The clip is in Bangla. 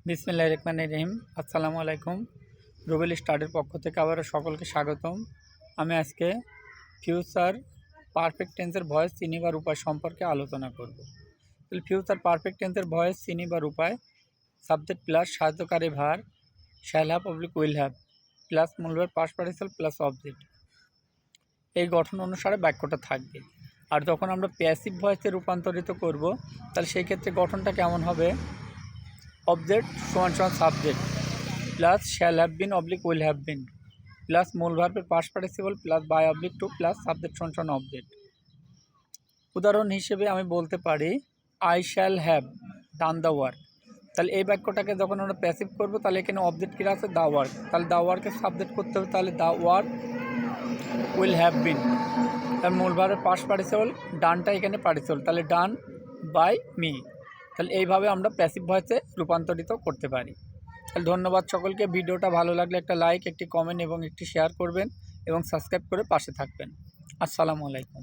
বিসমিল্লাহির রহমানির রহিম। আসসালামু আলাইকুম। রুবেল স্টাডির পক্ষ থেকে আবারও সকলকে স্বাগতম। আমি আজকে ফিউচার পারফেক্ট টেন্সের ভয়েস চিনিবার উপায় সম্পর্কে আলোচনা করব। তাহলে ফিউচার পারফেক্ট টেন্সের ভয়েস চিনিবার উপায়: সাবজেক্ট প্লাস সাহায্যকারী ভার, shall have oblique will have plus মূল verb past participle plus object. এই গঠন অনুসারে বাক্যটা থাকবে। আর যখন আমরা প্যাসিভ ভয়েসে রূপান্তরিত করব, তাহলে সেই ক্ষেত্রে গঠনটা কেমন হবে: অবজেক্ট সমান সমান subject plus shall have been oblique will have been plus মূল ভার্বের past participle plus by oblique to plus subject সমান সমান অবজেক্ট। উদাহরণ হিসেবে আমি বলতে পারি I shall have done the work. তাহলে এই বাক্যটাকে যখন আমরা প্যাসিভ করব, তাহলে এখানে অবজেক্ট কী আছে? The work. তাহলে দ্য ওয়ার্কের সাবজেক্ট করতে হবে, তাহলে দ্য ওয়ার্ক উইল হ্যাভ বিন। তার মূল ভার্বের পাস্ট পার্টিসিপল, ডানটা এখানে পার্টিসিপল, তাহলে ডান বাই মি। তাহলে এইভাবে আমরা প্যাসিভ ভয়েসে রূপান্তরিত করতে পারি। তাহলে ধন্যবাদ সকলকে। ভিডিওটা ভালো লাগলে একটা লাইক, একটি কমেন্ট এবং একটি শেয়ার করবেন এবং সাবস্ক্রাইব করে পাশে থাকবেন। আসসালামু আলাইকুম।